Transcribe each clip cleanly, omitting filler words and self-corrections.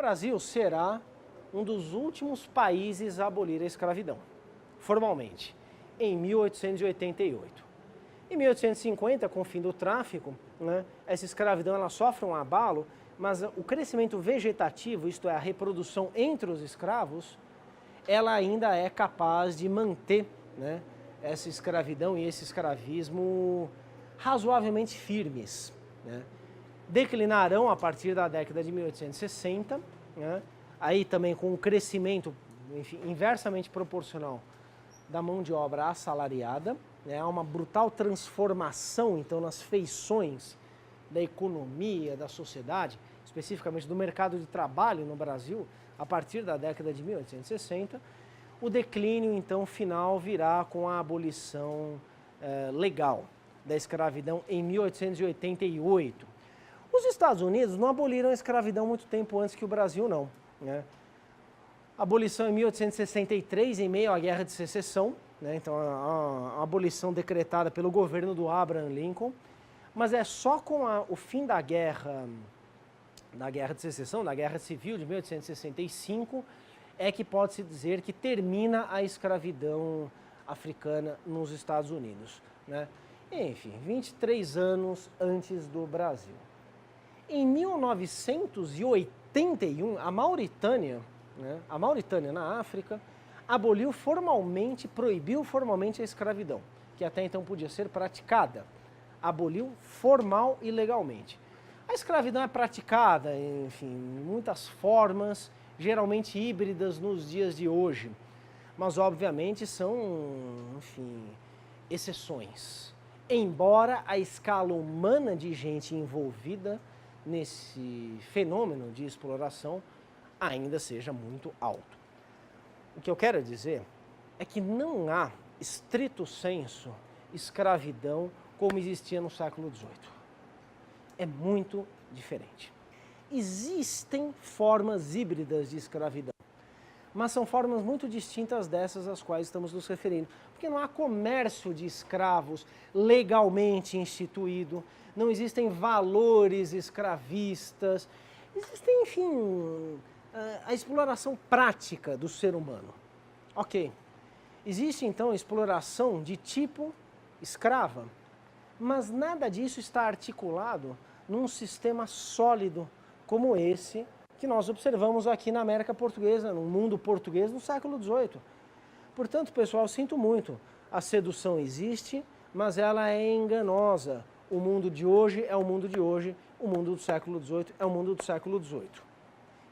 Brasil será um dos últimos países a abolir a escravidão, formalmente, em 1888. Em 1850, com o fim do tráfico, né, essa escravidão ela sofre um abalo, mas o crescimento vegetativo, isto é, a reprodução entre os escravos, ela ainda é capaz de manter, né, essa escravidão e esse escravismo razoavelmente firmes, né. Declinarão a partir da década de 1860, né, aí também com o crescimento, enfim, inversamente proporcional da mão de obra assalariada, né, há uma brutal transformação, então, nas feições da economia, da sociedade, especificamente do mercado de trabalho no Brasil, a partir da década de 1860, o declínio, então, final virá com a abolição legal da escravidão em 1888. Os Estados Unidos não aboliram a escravidão muito tempo antes que o Brasil, não, né? A abolição em 1863, em meio à Guerra de Secessão, né? Então a abolição decretada pelo governo do Abraham Lincoln, mas é só com o fim da Guerra de Secessão, da Guerra Civil de 1865, é que pode-se dizer que termina a escravidão africana nos Estados Unidos, né? Enfim, 23 anos antes do Brasil. Em 1981, a Mauritânia, né, na África, proibiu formalmente a escravidão, que até então podia ser praticada. Aboliu formal e legalmente. A escravidão é praticada, enfim, em muitas formas, geralmente híbridas nos dias de hoje, mas obviamente são, enfim, exceções. Embora a escala humana de gente envolvida nesse fenômeno de exploração ainda seja muito alto. O que eu quero dizer é que não há, estrito sensu, escravidão como existia no século XVIII. É muito diferente. Existem formas híbridas de escravidão, mas são formas muito distintas dessas às quais estamos nos referindo, porque não há comércio de escravos legalmente instituído, não existem valores escravistas, existem, enfim, a exploração prática do ser humano. Ok, existe então a exploração de tipo escrava, mas nada disso está articulado num sistema sólido como esse que nós observamos aqui na América Portuguesa, no mundo português no século XVIII. Portanto, pessoal, sinto muito, a sedução existe, mas ela é enganosa. O mundo de hoje é o mundo de hoje, o mundo do século XVIII é o mundo do século XVIII.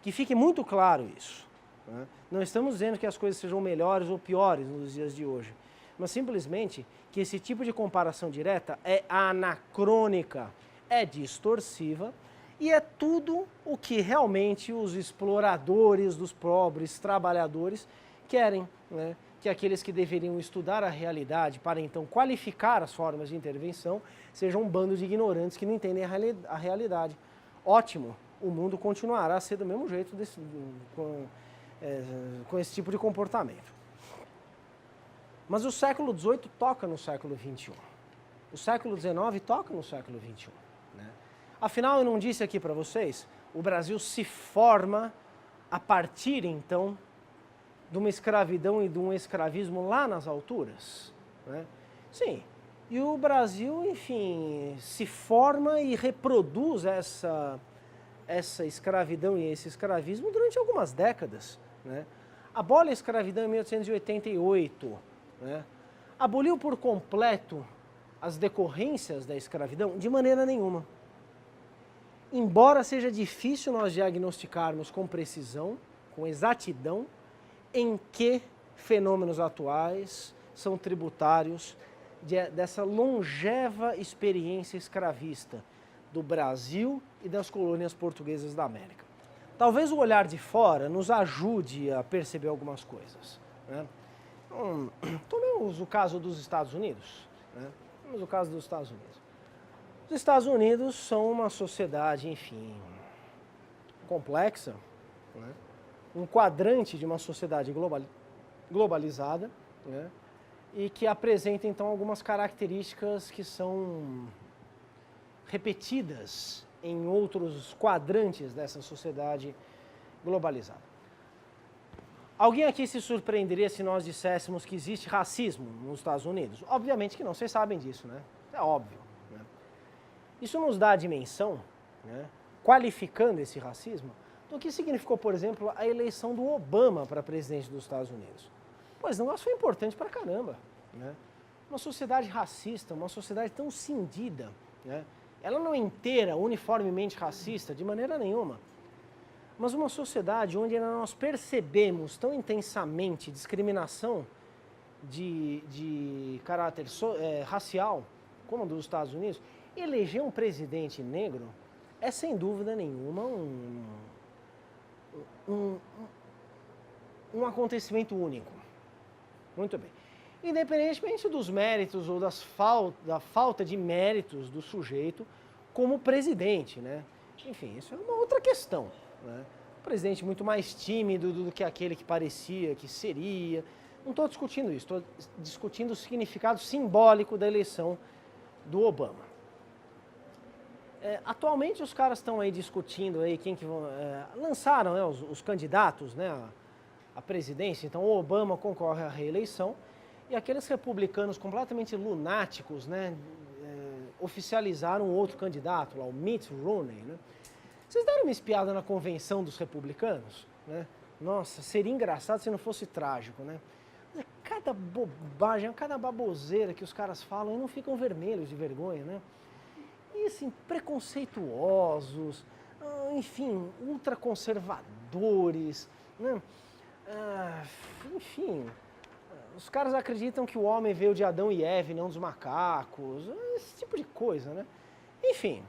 Que fique muito claro isso, né? Não estamos dizendo que as coisas sejam melhores ou piores nos dias de hoje, mas simplesmente que esse tipo de comparação direta é anacrônica, é distorsiva e é tudo o que realmente os exploradores dos pobres trabalhadores querem, né? Que aqueles que deveriam estudar a realidade para então qualificar as formas de intervenção sejam um bando de ignorantes que não entendem a realidade. Ótimo, o mundo continuará a ser do mesmo jeito com esse tipo de comportamento. Mas o século XVIII toca no século XXI. O século XIX toca no século XXI. Né? Afinal, eu não disse aqui para vocês, o Brasil se forma a partir, então, de uma escravidão e de um escravismo lá nas alturas, né? Sim, e o Brasil, enfim, se forma e reproduz essa escravidão e esse escravismo durante algumas décadas, né? Abole a escravidão em 1888, né? Aboliu por completo as decorrências da escravidão? De maneira nenhuma. Embora seja difícil nós diagnosticarmos com precisão, com exatidão, em que fenômenos atuais são tributários dessa longeva experiência escravista do Brasil e das colônias portuguesas da América. Talvez o olhar de fora nos ajude a perceber algumas coisas, né? Tomemos o caso dos Estados Unidos, né? Tomemos o caso dos Estados Unidos. Os Estados Unidos são uma sociedade, enfim, complexa, né? Um quadrante de uma sociedade globalizada, né? E que apresenta, então, algumas características que são repetidas em outros quadrantes dessa sociedade globalizada. Alguém aqui se surpreenderia se nós disséssemos que existe racismo nos Estados Unidos? Obviamente que não, vocês sabem disso, né? É óbvio. Né? Isso nos dá a dimensão, né, qualificando esse racismo, do que significou, por exemplo, a eleição do Obama para presidente dos Estados Unidos. Pois esse negócio foi importante pra caramba. Né? Uma sociedade racista, uma sociedade tão cindida, né? Ela não é inteira, uniformemente racista, de maneira nenhuma. Mas uma sociedade onde nós percebemos tão intensamente discriminação de caráter racial, como a dos Estados Unidos, eleger um presidente negro é, sem dúvida nenhuma, um acontecimento único. Muito bem. Independentemente dos méritos ou da falta de méritos do sujeito como presidente, né? Enfim, isso é uma outra questão. Né? Um presidente muito mais tímido do que aquele que parecia que seria. Não estou discutindo isso, estou discutindo o significado simbólico da eleição do Obama. Atualmente os caras estão aí discutindo aí quem que vão, lançaram, né, os candidatos, né, à presidência. Então o Obama concorre à reeleição e aqueles republicanos completamente lunáticos, né, oficializaram outro candidato lá, o Mitt Romney, né? Vocês deram uma espiada na convenção dos republicanos? Né? Nossa, seria engraçado se não fosse trágico, né? Cada bobagem, cada baboseira que os caras falam e não ficam vermelhos de vergonha, né? E assim, preconceituosos, enfim, ultraconservadores, né? Enfim, os caras acreditam que o homem veio de Adão e Eva e não dos macacos, esse tipo de coisa, né? Enfim,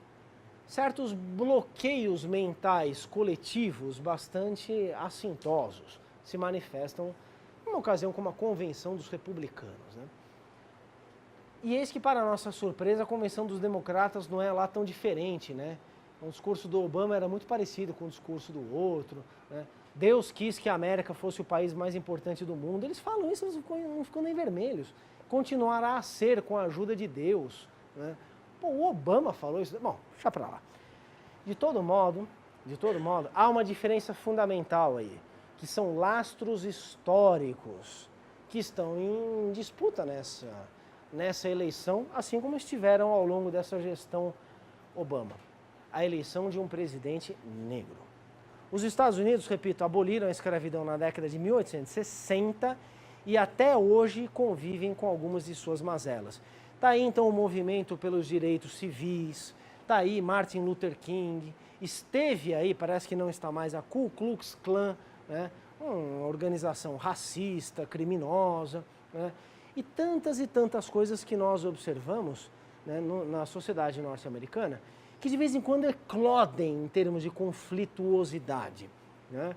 certos bloqueios mentais coletivos bastante assintosos se manifestam numa ocasião como a convenção dos republicanos, né? E eis que, para nossa surpresa, a convenção dos democratas não é lá tão diferente, né? O discurso do Obama era muito parecido com o discurso do outro, né? Deus quis que a América fosse o país mais importante do mundo. Eles falam isso, eles não ficam nem vermelhos. Continuará a ser com a ajuda de Deus, né? Pô, o Obama falou isso. Bom, deixa pra lá. De todo modo, há uma diferença fundamental aí, que são lastros históricos que estão em disputa nessa eleição, assim como estiveram ao longo dessa gestão Obama. A eleição de um presidente negro. Os Estados Unidos, repito, aboliram a escravidão na década de 1860 e até hoje convivem com algumas de suas mazelas. Está aí então o movimento pelos direitos civis, está aí Martin Luther King, esteve aí, parece que não está mais, a Ku Klux Klan, né? Uma organização racista, criminosa, né? E tantas coisas que nós observamos, né, na sociedade norte-americana, que de vez em quando eclodem em termos de conflituosidade. Né?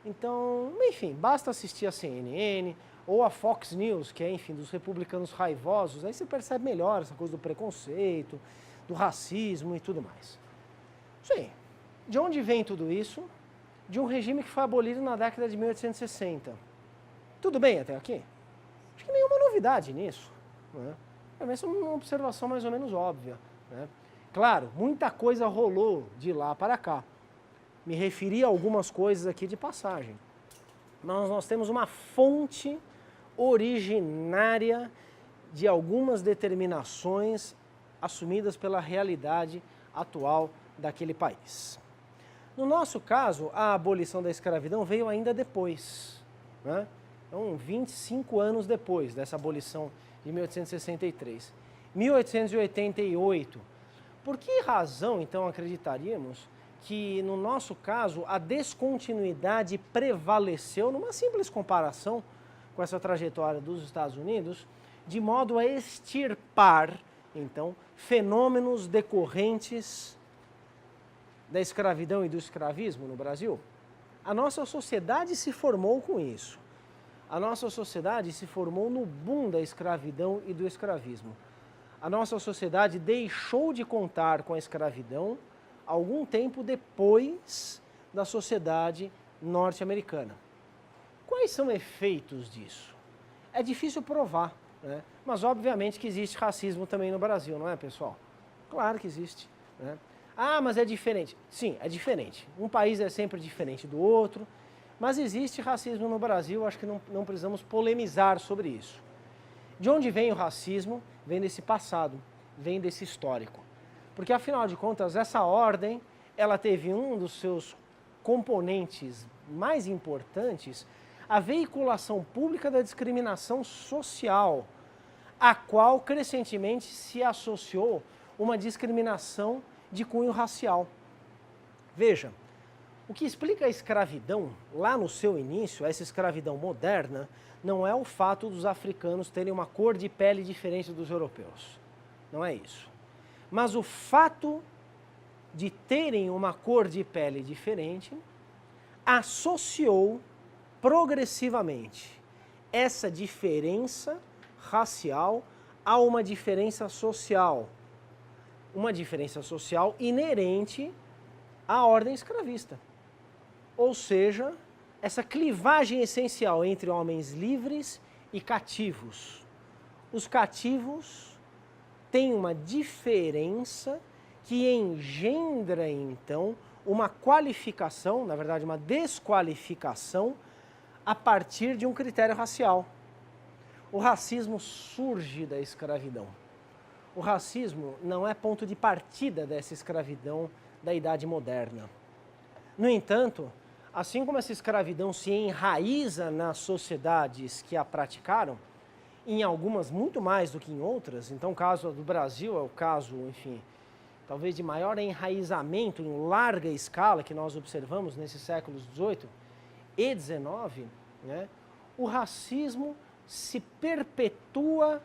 Então, enfim, basta assistir a CNN ou a Fox News, que é, enfim, dos republicanos raivosos, aí você percebe melhor essa coisa do preconceito, do racismo e tudo mais. Sim, de onde vem tudo isso? De um regime que foi abolido na década de 1860. Tudo bem até aqui? Acho que nenhuma novidade nisso. Né? Essa é uma observação mais ou menos óbvia. Né? Claro, muita coisa rolou de lá para cá. Me referi a algumas coisas aqui de passagem. Mas nós temos uma fonte originária de algumas determinações assumidas pela realidade atual daquele país. No nosso caso, a abolição da escravidão veio ainda depois, né? Então, 25 anos depois dessa abolição de 1863. 1888. Por que razão, então, acreditaríamos que, no nosso caso, a descontinuidade prevaleceu numa simples comparação com essa trajetória dos Estados Unidos, de modo a extirpar, então, fenômenos decorrentes da escravidão e do escravismo no Brasil? A nossa sociedade se formou com isso. A nossa sociedade se formou no boom da escravidão e do escravismo. A nossa sociedade deixou de contar com a escravidão algum tempo depois da sociedade norte-americana. Quais são efeitos disso? É difícil provar, né? Mas obviamente que existe racismo também no Brasil, não é, pessoal? Claro que existe, né? Ah, mas é diferente. Sim, é diferente. Um país é sempre diferente do outro, mas existe racismo no Brasil, acho que não precisamos polemizar sobre isso. De onde vem o racismo? Vem desse passado, vem desse histórico. Porque, afinal de contas, essa ordem, ela teve um dos seus componentes mais importantes, a veiculação pública da discriminação social, a qual crescentemente se associou uma discriminação de cunho racial. Veja, o que explica a escravidão, lá no seu início, essa escravidão moderna, não é o fato dos africanos terem uma cor de pele diferente dos europeus. Não é isso. Mas o fato de terem uma cor de pele diferente associou progressivamente essa diferença racial a uma diferença social. Uma diferença social inerente à ordem escravista. Ou seja, essa clivagem essencial entre homens livres e cativos. Os cativos têm uma diferença que engendra, então, uma qualificação, na verdade, uma desqualificação, a partir de um critério racial. O racismo surge da escravidão. O racismo não é ponto de partida dessa escravidão da Idade Moderna. No entanto, assim como essa escravidão se enraiza nas sociedades que a praticaram, em algumas muito mais do que em outras, então o caso do Brasil é o caso, enfim, talvez de maior enraizamento em larga escala que nós observamos nesses séculos XVIII e XIX, né, o racismo se perpetua,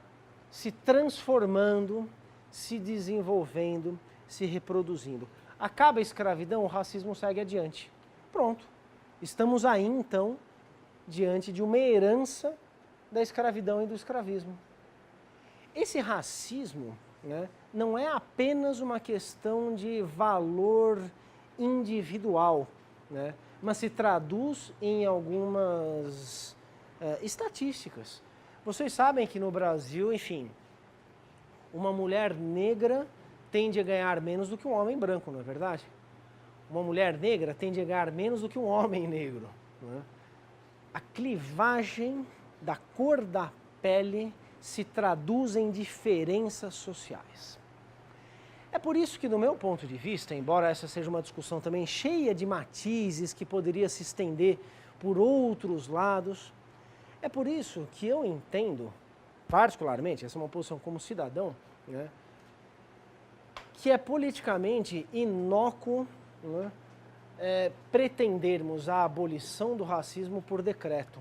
se transformando, se desenvolvendo, se reproduzindo. Acaba a escravidão, o racismo segue adiante. Pronto. Estamos aí, então, diante de uma herança da escravidão e do escravismo. Esse racismo, né, não é apenas uma questão de valor individual, né, mas se traduz em algumas estatísticas. Vocês sabem que no Brasil, enfim, uma mulher negra tende a ganhar menos do que um homem branco, não é verdade? Uma mulher negra tende a ganhar menos do que um homem negro, né? A clivagem da cor da pele se traduz em diferenças sociais. É por isso que, do meu ponto de vista, embora essa seja uma discussão também cheia de matizes que poderia se estender por outros lados, é por isso que eu entendo, particularmente, essa é uma posição como cidadão, né, que é politicamente inócuo, né, pretendermos a abolição do racismo por decreto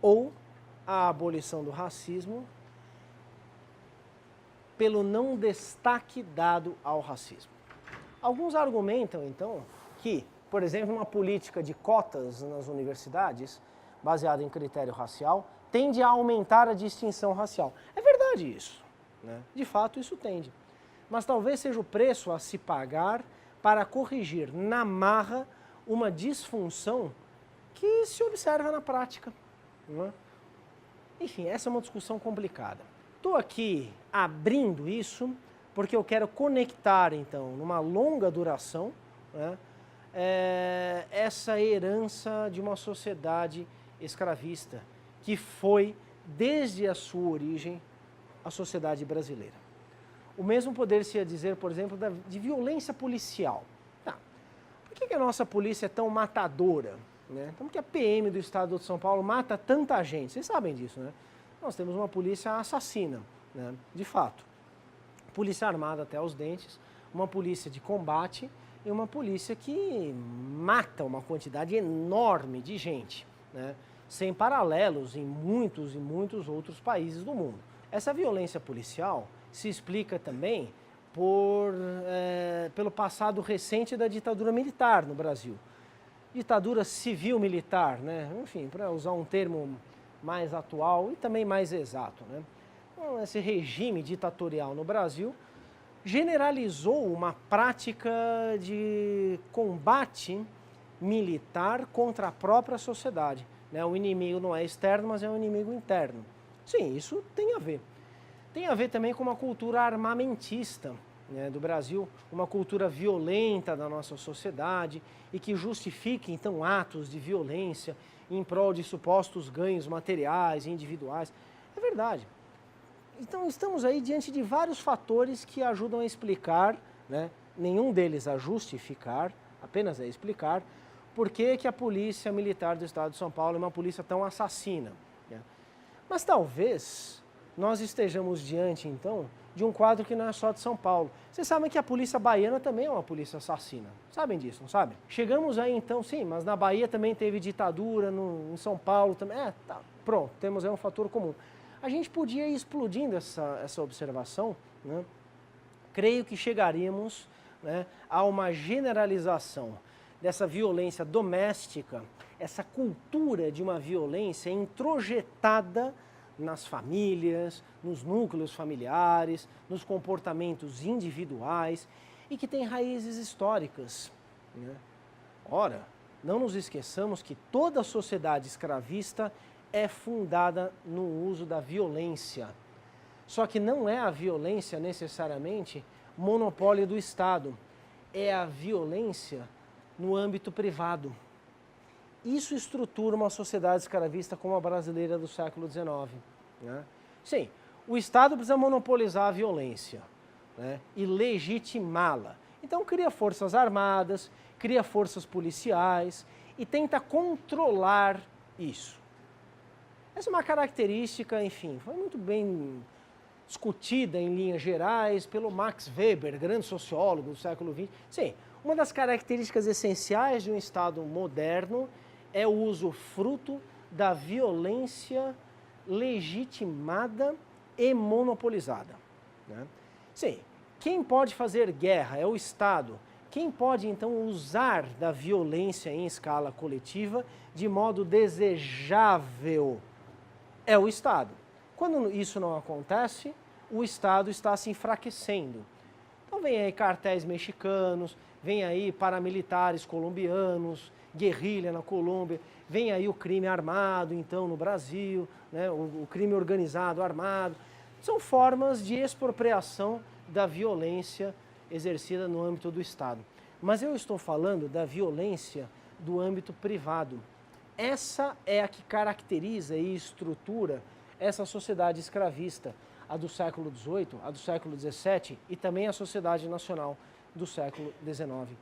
ou a abolição do racismo pelo não destaque dado ao racismo. Alguns argumentam, então, que, por exemplo, uma política de cotas nas universidades, baseada em critério racial, tende a aumentar a distinção racial. É verdade isso, né? De fato isso tende. Mas talvez seja o preço a se pagar para corrigir na marra uma disfunção que se observa na prática, né? Enfim, essa é uma discussão complicada. Estou aqui abrindo isso porque eu quero conectar, então, numa longa duração, né, essa herança de uma sociedade escravista, que foi, desde a sua origem, a sociedade brasileira. O mesmo poder-se dizer, por exemplo, de violência policial. Tá. Por que a nossa polícia é tão matadora, né? Então, por que a PM do estado de São Paulo mata tanta gente? Vocês sabem disso, né? Nós temos uma polícia assassina, né? De fato. Polícia armada até os dentes, uma polícia de combate e uma polícia que mata uma quantidade enorme de gente, né? Sem paralelos em muitos e muitos outros países do mundo. Essa violência policial se explica também pelo passado recente da ditadura militar no Brasil. Ditadura civil-militar, né? Enfim, para usar um termo mais atual e também mais exato, né? Então, esse regime ditatorial no Brasil generalizou uma prática de combate militar contra a própria sociedade, né? O inimigo não é externo, mas é um inimigo interno. Sim, isso tem a ver. Tem a ver também com uma cultura armamentista, né, do Brasil, uma cultura violenta da nossa sociedade e que justifique, então, atos de violência em prol de supostos ganhos materiais e individuais. É verdade. Então, estamos aí diante de vários fatores que ajudam a explicar, né, nenhum deles a justificar, apenas a explicar, por que a Polícia Militar do Estado de São Paulo é uma polícia tão assassina. Né? Mas talvez nós estejamos diante, então, de um quadro que não é só de São Paulo. Vocês sabem que a polícia baiana também é uma polícia assassina. Sabem disso, não sabem? Chegamos aí, então, sim, mas na Bahia também teve ditadura, em São Paulo também. Tá, pronto, temos aí um fator comum. A gente podia ir explodindo essa observação, né? Creio que chegaríamos, né, a uma generalização dessa violência doméstica, essa cultura de uma violência introjetada nas famílias, nos núcleos familiares, nos comportamentos individuais e que tem raízes históricas. Né? Ora, não nos esqueçamos que toda a sociedade escravista é fundada no uso da violência. Só que não é a violência necessariamente monopólio do Estado, é a violência no âmbito privado. Isso estrutura uma sociedade escravista como a brasileira do século XIX. Né? Sim, o Estado precisa monopolizar a violência, né, e legitimá-la. Então cria forças armadas, cria forças policiais e tenta controlar isso. Essa é uma característica, enfim, foi muito bem discutida em linhas gerais pelo Max Weber, grande sociólogo do século XX. Sim, uma das características essenciais de um Estado moderno é o uso fruto da violência legitimada e monopolizada. Né? Sim, quem pode fazer guerra é o Estado. Quem pode, então, usar da violência em escala coletiva de modo desejável é o Estado. Quando isso não acontece, o Estado está se enfraquecendo. Então vem aí cartéis mexicanos, vem aí paramilitares colombianos, guerrilha na Colômbia, vem aí o crime armado, então, no Brasil, né, o crime organizado armado. São formas de expropriação da violência exercida no âmbito do Estado. Mas eu estou falando da violência do âmbito privado. Essa é a que caracteriza e estrutura essa sociedade escravista, a do século XVIII, a do século XVII e também a sociedade nacional do século XIX.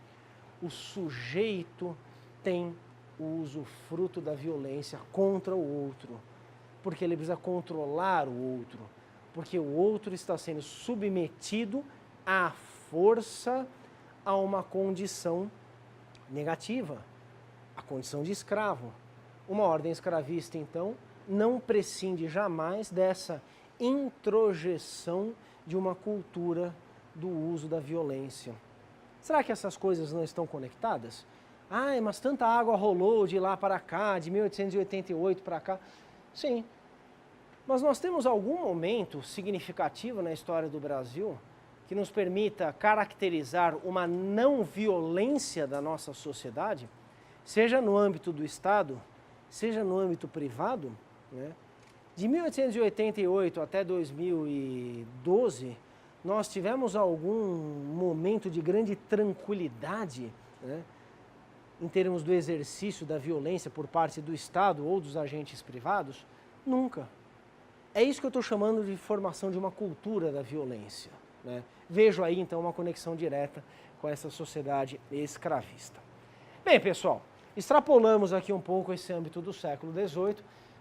O sujeito tem o usufruto da violência contra o outro, porque ele precisa controlar o outro, porque o outro está sendo submetido à força, a uma condição negativa, a condição de escravo. Uma ordem escravista, então, não prescinde jamais dessa introjeção de uma cultura do uso da violência. Será que essas coisas não estão conectadas? Ai, mas tanta água rolou de lá para cá, de 1888 para cá. Sim, mas nós temos algum momento significativo na história do Brasil que nos permita caracterizar uma não violência da nossa sociedade, seja no âmbito do Estado, seja no âmbito privado, né? De 1888 até 2012, nós tivemos algum momento de grande tranquilidade, né, em termos do exercício da violência por parte do Estado ou dos agentes privados? Nunca. É isso que eu estou chamando de formação de uma cultura da violência. Né? Vejo aí, então, uma conexão direta com essa sociedade escravista. Bem, pessoal, extrapolamos aqui um pouco esse âmbito do século XVIII,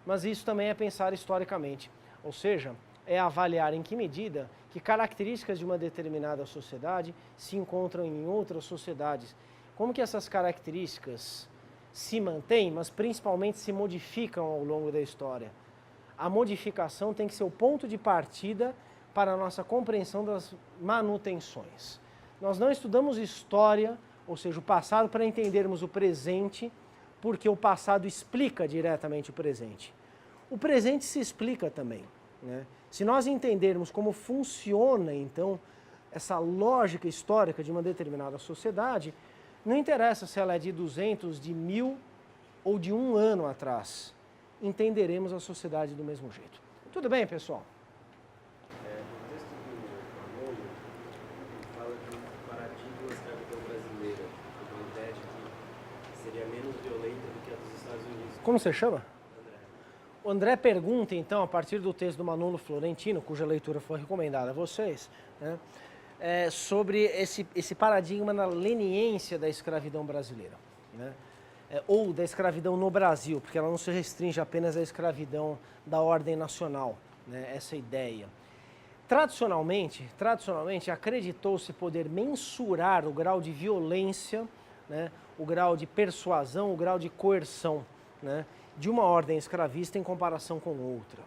mas isso também é pensar historicamente, ou seja, é avaliar em que medida que características de uma determinada sociedade se encontram em outras sociedades. Como que essas características se mantêm, mas principalmente se modificam ao longo da história. A modificação tem que ser o ponto de partida para a nossa compreensão das manutenções. Nós não estudamos história, ou seja, o passado, para entendermos o presente, porque o passado explica diretamente o presente. O presente se explica também. Né? Se nós entendermos como funciona, então, essa lógica histórica de uma determinada sociedade, não interessa se ela é de 200, de 1000 ou de um ano atrás, entenderemos a sociedade do mesmo jeito. Tudo bem, pessoal? No texto do Marlon, Como você chama? O André pergunta, então, a partir do texto do Manolo Florentino, cuja leitura foi recomendada a vocês, né, sobre esse paradigma na leniência da escravidão brasileira, né, ou da escravidão no Brasil, porque ela não se restringe apenas à escravidão da ordem nacional, né, essa ideia. Tradicionalmente acreditou-se poder mensurar o grau de violência, né, o grau de persuasão, o grau de coerção, né, de uma ordem escravista em comparação com outra.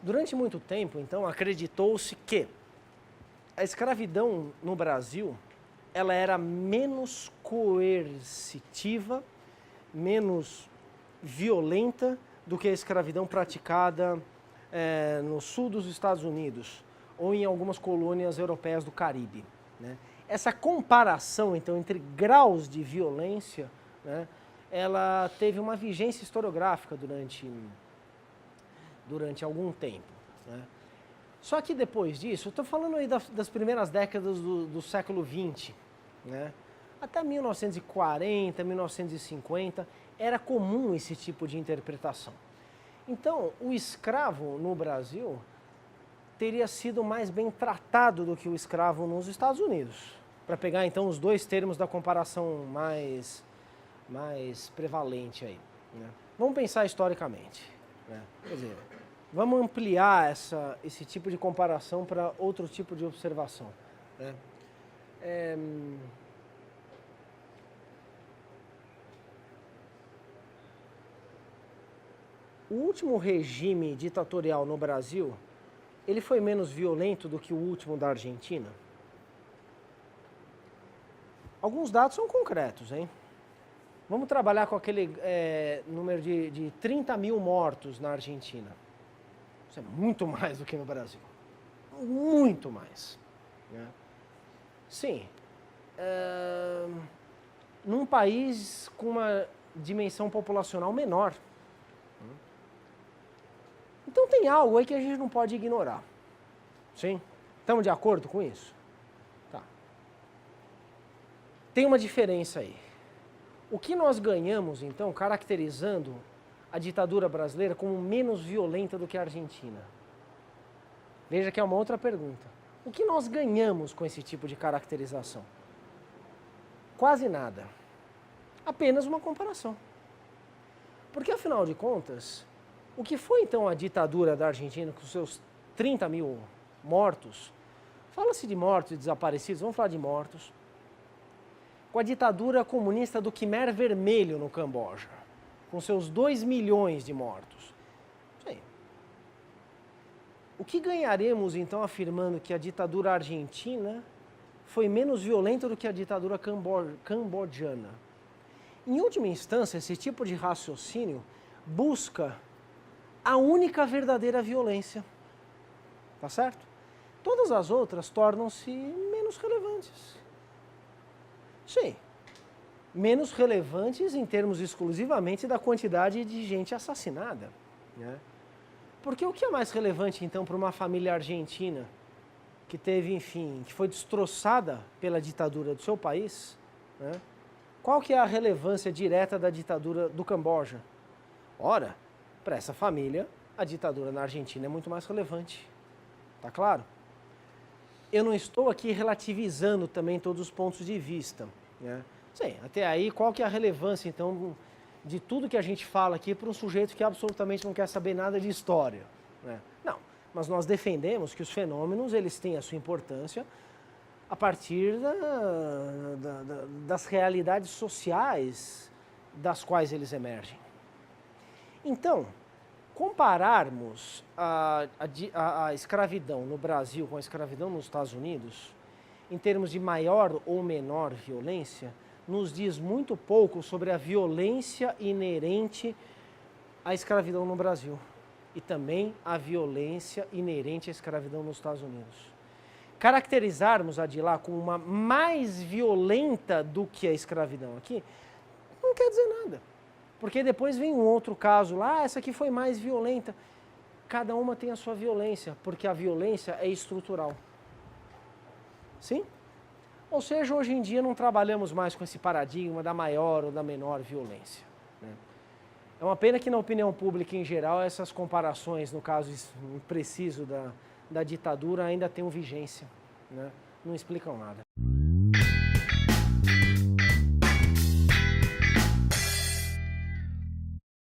Durante muito tempo, então, acreditou-se que a escravidão no Brasil ela era menos coercitiva, menos violenta do que a escravidão praticada no sul dos Estados Unidos ou em algumas colônias europeias do Caribe, né? Essa comparação, então, entre graus de violência, né, ela teve uma vigência historiográfica durante algum tempo, né? Só que depois disso, eu estou falando aí das primeiras décadas do século XX, né? Até 1940, 1950, era comum esse tipo de interpretação. Então, o escravo no Brasil teria sido mais bem tratado do que o escravo nos Estados Unidos, para pegar então os dois termos da comparação mais prevalente aí, né? Vamos pensar historicamente, né? Quer dizer, vamos ampliar esse tipo de comparação para outro tipo de observação, né? O último regime ditatorial no Brasil, ele foi menos violento do que o último da Argentina? Alguns dados são concretos, hein? Vamos trabalhar com aquele número de 30 mil mortos na Argentina. Isso é muito mais do que no Brasil. Muito mais, né? Sim. Num país com uma dimensão populacional menor. Então tem algo aí que a gente não pode ignorar. Sim? Estamos de acordo com isso? Tá. Tem uma diferença aí. O que nós ganhamos, então, caracterizando a ditadura brasileira como menos violenta do que a Argentina? Veja que é uma outra pergunta. O que nós ganhamos com esse tipo de caracterização? Quase nada. Apenas uma comparação. Porque, afinal de contas, o que foi então a ditadura da Argentina com seus 30 mil mortos? Fala-se de mortos e desaparecidos, vamos falar de mortos. Com a ditadura comunista do Khmer Vermelho no Camboja, com seus 2 milhões de mortos. Sim. O que ganharemos então afirmando que a ditadura argentina foi menos violenta do que a ditadura cambodjana? Em última instância, esse tipo de raciocínio busca a única verdadeira violência, tá certo? Todas as outras tornam-se menos relevantes. Sim, menos relevantes em termos exclusivamente da quantidade de gente assassinada, né? Porque o que é mais relevante então para uma família argentina que teve, enfim, que foi destroçada pela ditadura do seu país, né? Qual que é a relevância direta da ditadura do Camboja? Ora, para essa família, a ditadura na Argentina é muito mais relevante. Tá claro? Eu não estou aqui relativizando também todos os pontos de vista, né? Sim, até aí, qual que é a relevância, então, de tudo que a gente fala aqui para um sujeito que absolutamente não quer saber nada de história, né? Não, mas nós defendemos que os fenômenos, eles têm a sua importância a partir das realidades sociais das quais eles emergem. Então, compararmos a escravidão no Brasil com a escravidão nos Estados Unidos, em termos de maior ou menor violência, nos diz muito pouco sobre a violência inerente à escravidão no Brasil e também a violência inerente à escravidão nos Estados Unidos. Caracterizarmos a de lá como uma mais violenta do que a escravidão aqui, não quer dizer nada. Porque depois vem um outro caso lá, essa aqui foi mais violenta. Cada uma tem a sua violência, porque a violência é estrutural. Sim? Ou seja, hoje em dia não trabalhamos mais com esse paradigma da maior ou da menor violência, né? É uma pena que na opinião pública em geral essas comparações, no caso preciso da ditadura, ainda tenham vigência, né? Não explicam nada.